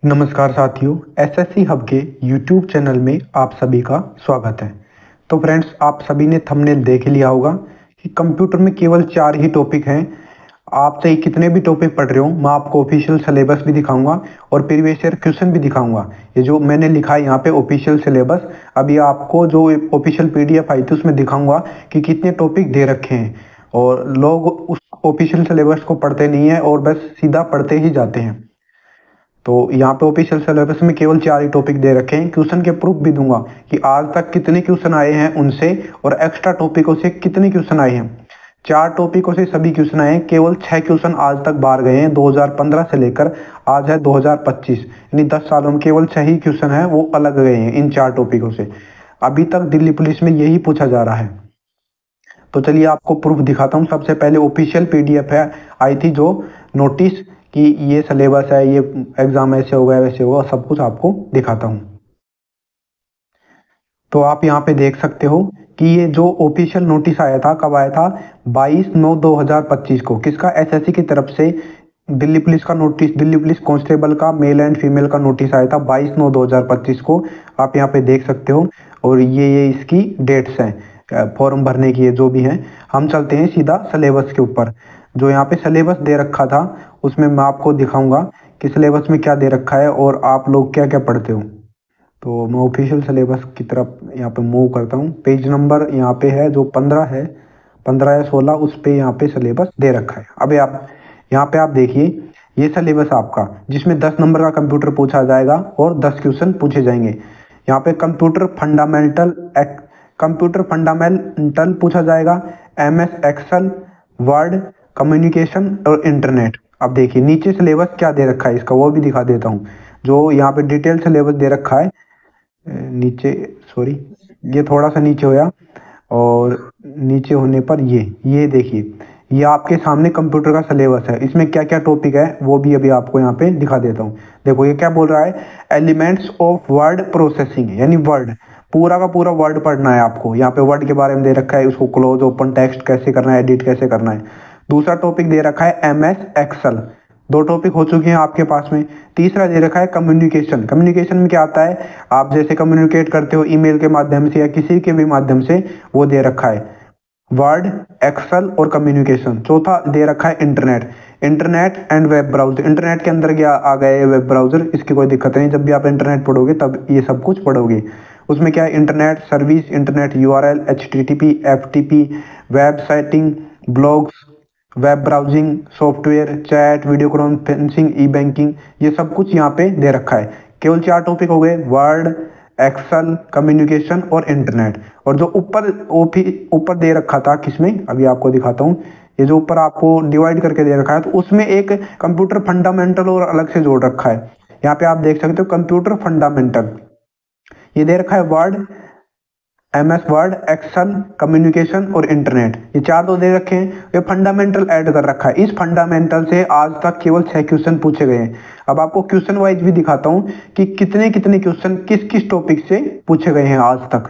नमस्कार साथियों, SSC hub के यूट्यूब चैनल में आप सभी का स्वागत है। तो फ्रेंड्स, आप सभी ने थंबनेल देख लिया होगा कि कंप्यूटर में केवल 4 ही टॉपिक हैं। आप चाहे कितने भी टॉपिक पढ़ रहे हो, मैं आपको ऑफिशियल सिलेबस भी दिखाऊंगा और प्रीवियस ईयर क्वेश्चन भी दिखाऊंगा। ये जो मैंने लिखा है यहाँ पे ऑफिशियल सिलेबस, अभी आपको जो ऑफिशियल पीडीएफ आई थी उसमें दिखाऊंगा कि कितने टॉपिक दे रखे हैं। और लोग उस ऑफिशियल सिलेबस को पढ़ते नहीं है और बस सीधा पढ़ते ही जाते हैं। तो यहाँ पे ऑफिशियल सिलेबस में केवल 4 ही टॉपिक दे रखे हैं। क्वेश्चन के प्रूफ भी दूंगा कि आज तक कितने क्वेश्चन आए हैं उनसे और एक्स्ट्रा टॉपिकों से कितने क्वेश्चन आए हैं। 4 टॉपिकों से सभी क्वेश्चन आए हैं, केवल 6 क्वेश्चन आज तक बाहर गए हैं। 2015 से लेकर आज है 2025, यानी 10 सालों में केवल 6 ही क्वेश्चन है वो अलग गए हैं इन 4 टॉपिकों से। अभी तक दिल्ली पुलिस में यही पूछा जा रहा है। तो चलिए आपको प्रूफ दिखाता हूँ। सबसे पहले ऑफिशियल पीडीएफ है आई थी जो नोटिस कि ये सिलेबस है, ये एग्जाम ऐसे होगा वैसे होगा, सब कुछ आपको दिखाता हूँ। तो आप यहाँ पे देख सकते हो कि ये जो ऑफिशियल नोटिस आया था, कब आया था? 22/9/2025 को। किसका? एसएससी की तरफ से दिल्ली पुलिस का नोटिस, दिल्ली पुलिस कांस्टेबल का मेल एंड फीमेल का नोटिस आया था 22/9/2025 को। आप यहाँ पे देख सकते हो। और ये इसकी डेट्स हैं फॉर्म भरने की, जो भी हैं। हम चलते हैं सीधा सिलेबस के ऊपर। जो यहाँ पे सिलेबस दे रखा था उसमें मैं आपको दिखाऊंगा कि सिलेबस में क्या दे रखा है और आप लोग क्या क्या पढ़ते हो। तो मैं ऑफिशियल सिलेबस की तरफ यहाँ पे मूव करता हूँ। पेज नंबर यहाँ पे है जो 15 है, 15 या 16, उस पे यहाँ पे सिलेबस दे रखा है। अभी आप यहाँ पे आप देखिए, ये सिलेबस आपका जिसमें 10 नंबर का कंप्यूटर पूछा जाएगा और 10 क्वेश्चन पूछे जाएंगे। यहाँ पे कंप्यूटर फंडामेंटल पूछा जाएगा, एमएस एक्सेल, वर्ड, कम्युनिकेशन और इंटरनेट। अब देखिए नीचे सिलेबस क्या दे रखा है इसका, वो भी दिखा देता हूँ। जो यहाँ पे डिटेल सिलेबस दे रखा है नीचे, सॉरी ये थोड़ा सा नीचे होया, और नीचे होने पर ये देखिए, ये आपके सामने कंप्यूटर का सिलेबस है। इसमें क्या क्या टॉपिक है वो भी अभी आपको यहाँ पे दिखा देता हूँ। देखो ये क्या बोल रहा है, एलिमेंट्स ऑफ वर्ड प्रोसेसिंग, यानी वर्ड, पूरा का पूरा वर्ड पढ़ना है आपको। यहाँ पे वर्ड के बारे में दे रखा है, उसको क्लोज ओपन टेक्स्ट कैसे करना है, एडिट कैसे करना है। दूसरा टॉपिक दे रखा है एमएस एक्सेल। 2 टॉपिक हो चुके हैं आपके पास में। तीसरा दे रखा है कम्युनिकेशन। कम्युनिकेशन में क्या आता है, आप जैसे कम्युनिकेट करते हो ईमेल के माध्यम से या किसी के भी माध्यम से, वो दे रखा है वर्ड, एक्सेल और कम्युनिकेशन। चौथा दे रखा है internet, internet and web browser. Internet के अंदर क्या आ गए वेब ब्राउजर, इसकी कोई दिक्कत नहीं, जब भी आप इंटरनेट पढ़ोगे तब ये सब कुछ पढ़ोगे। उसमें क्या है, internet service, internet URL, HTTP, FTP, web siting, blogs, web browsing, software, chat, video conferencing, e banking, ये सब कुछ यहाँ पे दे रखा है। केवल 4 टॉपिक हो गए, वर्ड, एक्सेल, कम्युनिकेशन और इंटरनेट। और जो ऊपर दे रखा था किसमें, अभी आपको दिखाता हूँ। ये जो ऊपर आपको डिवाइड करके दे रखा है, तो उसमें एक कंप्यूटर फंडामेंटल और अलग से जोड़ रखा है। यहाँ पे आप देख सकते हो कंप्यूटर फंडामेंटल, ये दे रखा है Word, MS Word, Excel, communication और इंटरनेट, ये 4 तो दे रखे हैं। ये फंडामेंटल ऐड कर रखा है। इस फंडामेंटल से आज तक केवल 6 क्वेश्चन पूछे गए हैं। अब आपको क्वेश्चन वाइज भी दिखाता हूं कि कितने कितने क्वेश्चन किस किस टॉपिक से पूछे गए हैं आज तक।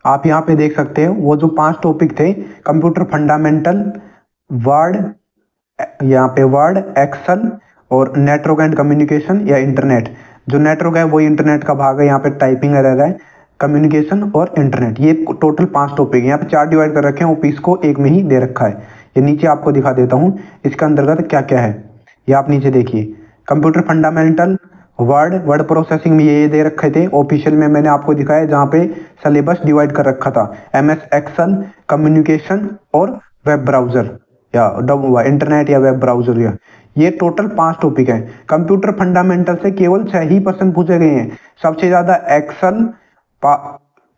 आप यहाँ पे देख सकते हैं वो जो 5 टॉपिक थे, कंप्यूटर फंडामेंटल, वर्ड, यहाँ पे वर्ड, एक्सेल और नेटवर्क एंड कम्युनिकेशन या इंटरनेट। जो नेटवर्क है वो इंटरनेट का भाग है, यहाँ पे टाइपिंग एरर है, कम्युनिकेशन और इंटरनेट। ये टोटल 5 टॉपिक है। यहाँ पे 4 डिवाइड कर रखे हैं, ऑफिस को एक में ही दे रखा है। ये नीचे आपको दिखा देता हूँ इसके अंतर्गत क्या क्या है। ये आप नीचे देखिए, कंप्यूटर फंडामेंटल, वर्ड प्रोसेसिंग में ये दे रखे थे। ऑफिशियल में मैंने आपको दिखाया जहाँ पे सिलेबस डिवाइड कर रखा था, एमएस एक्सेल, कम्युनिकेशन और वेब ब्राउजर या इंटरनेट या वेब ब्राउजर। या ये टोटल 5 टॉपिक है। कंप्यूटर फंडामेंटल से केवल 6 ही % पूछे गए हैं। सबसे ज्यादा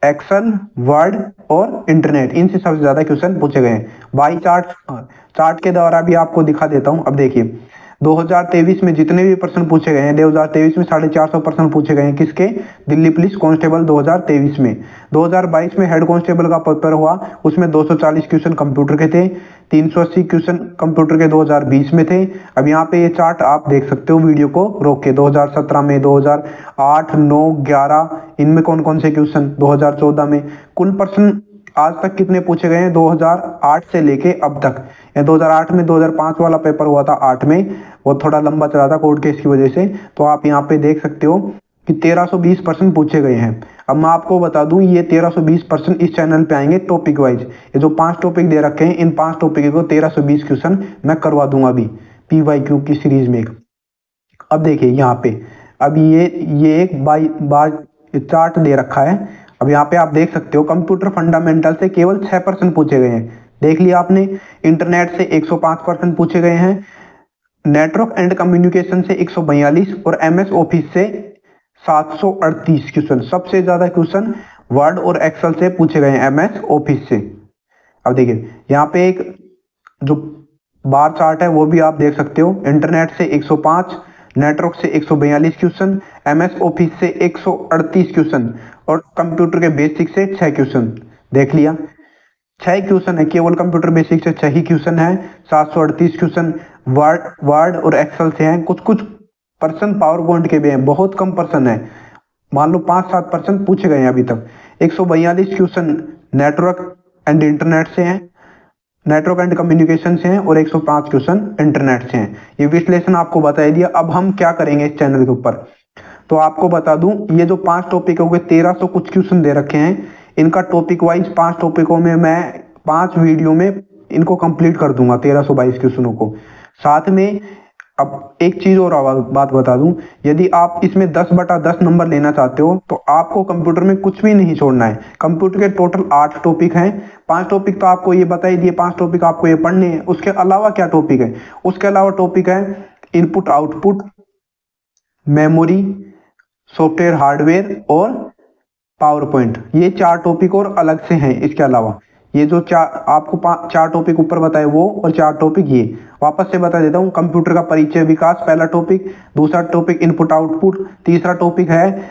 एक्सेल, वर्ड और इंटरनेट, इनसे सबसे ज्यादा क्वेश्चन पूछे गए हैं। बाई चार्ट के द्वारा भी आपको दिखा देता हूं। अब देखिए 2023 में जितने भी प्रश्न पूछे गए हैं, 2023 में 450 प्रश्न पूछे गए हैं। किसके? दिल्ली पुलिस कांस्टेबल 2023 में। 2022 में हेड कांस्टेबल का पेपर हुआ, उसमें 240 क्वेश्चन कंप्यूटर के थे, 380 क्वेश्चन कंप्यूटर के 2020 में थे। अब यहाँ पे ये चार्ट आप देख सकते हो वीडियो को रोक के। 2017 में, 2008, 9, 11 इनमें कौन कौन से क्वेश्चन, 2014 में। कुल प्रश्न आज तक कितने पूछे गए हैं 2008 से लेके अब तक। 2008 में 2005 वाला पेपर हुआ था 8 में, वो थोड़ा लंबा चला था कोर्ट केस की वजह से। तो आप यहाँ पे देख सकते हो कि 1320 प्रश्न पूछे गए हैं। अब मैं आपको बता दूं ये 1320 प्रश्न इस चैनल पे आएंगे टॉपिक वाइज। ये जो 5 टॉपिक दे रखे हैं इन 5 टॉपिक को 1320 क्वेश्चन मैं करवा दूंगा अभी PYQ की सीरीज में। अब देखिए यहाँ पे अब ये एक बार चार्ट दे रखा है। अब यहाँ पे आप देख सकते हो कंप्यूटर फंडामेंटल से केवल 6 प्रश्न पूछे गए हैं, देख लिया आपने। इंटरनेट से 105 प्रश्न पूछे गए हैं, नेटवर्क एंड कम्युनिकेशन से 142 और MS ऑफिस से 738 क्वेश्चन। सबसे ज्यादा क्वेश्चन वर्ड और एक्सेल से पूछे गए हैं MS ऑफिस से। अब देखिए यहाँ पे एक जो बार चार्ट है वो भी आप देख सकते हो। इंटरनेट से 105, नेटवर्क से 142 क्वेश्चन, MS ऑफिस से 138 क्वेश्चन और कंप्यूटर के बेसिक से 6 क्वेश्चन। देख लिया 6 क्वेश्चन है, केवल कंप्यूटर बेसिक से 6 ही क्वेश्चन है। 738 क्वेश्चन वर्ड और एक्सेल से हैं। कुछ कुछ पर्सन पावर पॉइंट के भी हैं, बहुत कम पर्सन है, मान लो 5-7 पर्सन पूछे गए हैं अभी तक। 142 क्वेश्चन नेटवर्क एंड इंटरनेट से हैं, नेटवर्क एंड कम्युनिकेशन से हैं और 105 क्वेश्चन इंटरनेट से हैं। ये विश्लेषण आपको बता दिया। अब हम क्या करेंगे इस चैनल के ऊपर, तो आपको बता दूं ये जो 5 टॉपिक हो गए 1300 कुछ क्वेश्चन दे रखे हैं, इनका टॉपिक वाइज 5 टॉपिकों में मैं 5 वीडियो में इनको कंप्लीट कर दूंगा 1322 क्वेश्चनों को। साथ में अब एक चीज और बात बता दूं, यदि आप इसमें 10/10 नंबर लेना चाहते हो तो आपको कंप्यूटर में कुछ भी नहीं छोड़ना है। कंप्यूटर के टोटल 8 टॉपिक हैं। 5 टॉपिक तो आपको ये बता ही दिए, 5 टॉपिक आपको ये पढ़ने हैं। उसके अलावा क्या टॉपिक है, उसके अलावा टॉपिक है input output, memory, software hardware और पावर पॉइंट। ये 4 टॉपिक और अलग से हैं। इसके अलावा ये जो आपको 4 टॉपिक ऊपर बताए वो और 4 टॉपिक ये वापस से बता देता हूँ। कंप्यूटर का परिचय विकास पहला टॉपिक, दूसरा टॉपिक इनपुट आउटपुट, तीसरा टॉपिक है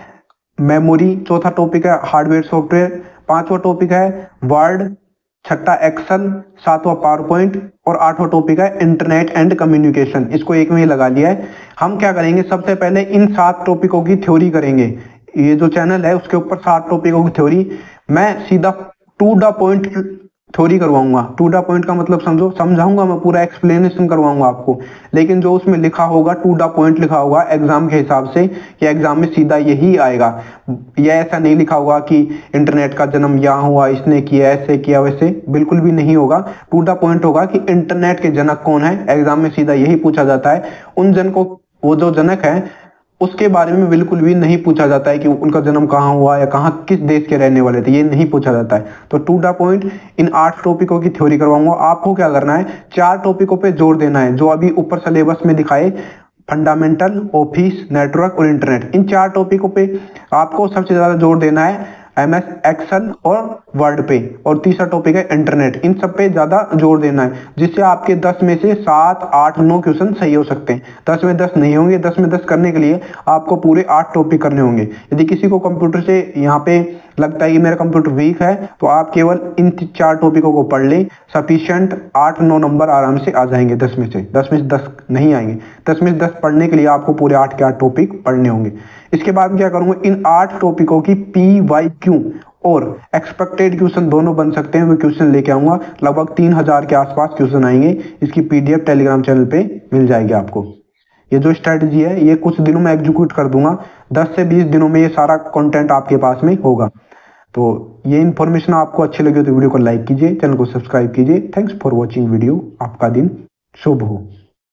मेमोरी, चौथा टॉपिक है हार्डवेयर सॉफ्टवेयर, पांचवा टॉपिक है वर्ड, छठा एक्सेल, सातवां पावर पॉइंट और 8वां टॉपिक है इंटरनेट एंड कम्युनिकेशन। इसको एक में ही लगा लिया है। हम क्या करेंगे, सबसे पहले इन 7 टॉपिकों की थ्योरी करेंगे। ये जो चैनल है उसके ऊपर 7 टॉपिकों की थ्योरी मैं सीधा टू द पॉइंट थ्योरी करवाऊंगा। टू द पॉइंट का मतलब समझाऊंगा मैं, पूरा एक्सप्लेनेशन करवाऊंगा आपको। लेकिन जो उसमें लिखा होगा टू द पॉइंट लिखा होगा एग्जाम के हिसाब से कि एग्जाम में सीधा यही आएगा। यह ऐसा नहीं लिखा होगा कि इंटरनेट का जन्म यहाँ हुआ, इसने किया, ऐसे किया, वैसे बिल्कुल भी नहीं होगा। टू द पॉइंट होगा कि इंटरनेट के जनक कौन है, एग्जाम में सीधा यही पूछा जाता है। उन जन को, वो जो जनक है उसके बारे में बिल्कुल भी नहीं पूछा जाता है कि उनका जन्म कहाँ हुआ या कहाँ किस देश के रहने वाले थे, ये नहीं पूछा जाता है। तो टू द पॉइंट इन 8 टॉपिकों की थ्योरी करवाऊंगा। आपको क्या करना है, 4 टॉपिकों पे जोर देना है जो अभी ऊपर सिलेबस में दिखाए, फंडामेंटल, ऑफिस, नेटवर्क और इंटरनेट। इन 4 टॉपिकों पे आपको सबसे ज्यादा जोर देना है MS एक्सेल और वर्ड पे, और तीसरा टॉपिक है इंटरनेट। इन सब पे ज्यादा जोर देना है जिससे आपके 10 में से 7, 8, 9 क्वेश्चन सही हो सकते हैं। 10 में 10 नहीं होंगे। 10 में 10 करने के लिए आपको पूरे 8 टॉपिक करने होंगे। यदि किसी को कंप्यूटर से यहाँ पे लगता है कि मेरा कंप्यूटर वीक है तो आप केवल इन 4 टॉपिकों को पढ़ लें, सफिशिएंट 8-9 नंबर आराम से आ जाएंगे 10 में से। 10 में से 10 नहीं आएंगे। 10 में से 10 पढ़ने के लिए आपको पूरे 8 के 8 टॉपिक पढ़ने होंगे। इसके बाद क्या करूंगा, इन 8 टॉपिकों की PYQ और एक्सपेक्टेड क्वेश्चन दोनों बन सकते हैं, वो क्वेश्चन लेके आऊंगा। लगभग 3000 के आसपास क्वेश्चन आएंगे। इसकी PDF टेलीग्राम चैनल पे मिल जाएगी आपको। ये जो स्ट्रेटजी है ये कुछ दिनों में एग्जीक्यूट कर दूंगा। 10 से 20 दिनों में ये सारा कंटेंट आपके पास में होगा। तो ये इन्फॉर्मेशन आपको अच्छी लगी तो वीडियो को लाइक कीजिए, चैनल को सब्सक्राइब कीजिए। Thanks for watching video. आपका दिन शुभ हो।